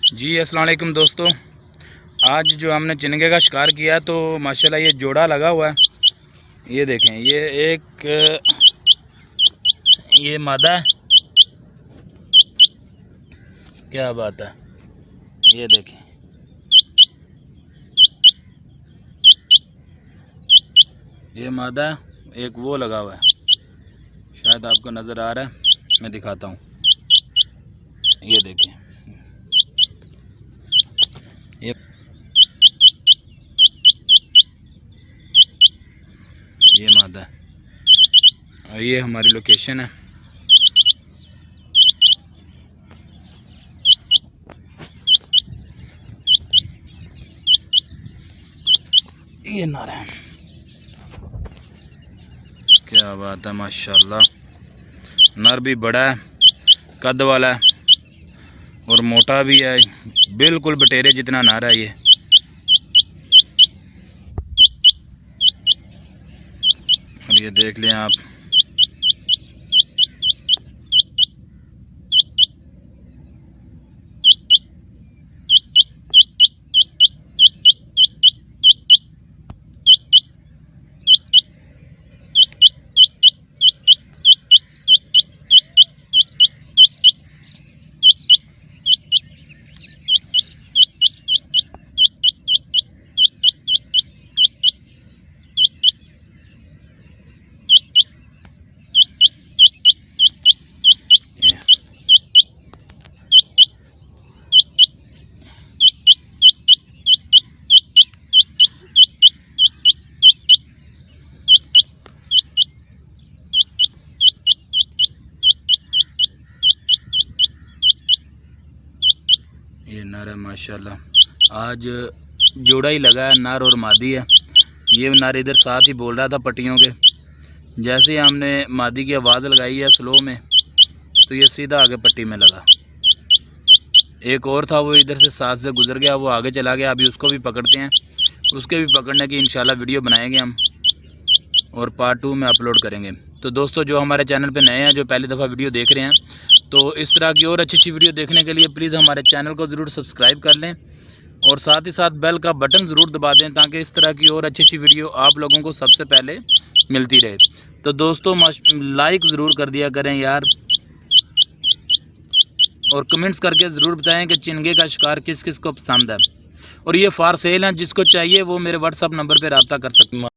जी अस्सलाम वालेकुम दोस्तों। आज जो हमने चिनगे का शिकार किया तो माशाल्लाह ये जोड़ा लगा हुआ है। ये देखें, ये मादा है। क्या बात है, ये देखें, ये मादा है, एक वो लगा हुआ है, शायद आपको नज़र आ रहा है, मैं दिखाता हूँ। ये देखें, ये मादा है और ये हमारी लोकेशन है। ये नर है। क्या बात है, माशाल्लाह। नर भी बड़ा है, कद वाला है और मोटा भी है, बिल्कुल बटेरे जितना नर है ये। और ये देख लें आप, ये नर है माशाल्लाह। आज जोड़ा ही लगा है, नर और मादी है। ये नर इधर साथ ही बोल रहा था पट्टियों के। जैसे ही हमने मादी की आवाज़ लगाई है स्लो में, तो ये सीधा आगे पट्टी में लगा। एक और था, वो इधर से साथ से गुजर गया, वो आगे चला गया। अभी उसको भी पकड़ते हैं, उसके भी पकड़ने की इंशाल्लाह वीडियो बनाएंगे हम और पार्ट 2 में अपलोड करेंगे। तो दोस्तों, जो हमारे चैनल पे नए हैं, जो पहली दफ़ा वीडियो देख रहे हैं, तो इस तरह की और अच्छी अच्छी वीडियो देखने के लिए प्लीज़ हमारे चैनल को ज़रूर सब्सक्राइब कर लें और साथ ही साथ बेल का बटन ज़रूर दबा दें, ताकि इस तरह की और अच्छी अच्छी वीडियो आप लोगों को सबसे पहले मिलती रहे। तो दोस्तों, लाइक ज़रूर कर दिया करें यार, और कमेंट्स करके ज़रूर बताएं कि चिनगे का शिकार किस किस को पसंद है। और ये फॉर सेल हैं, जिसको चाहिए वो मेरे व्हाट्सअप नंबर पर रब्ता कर सकते हैं।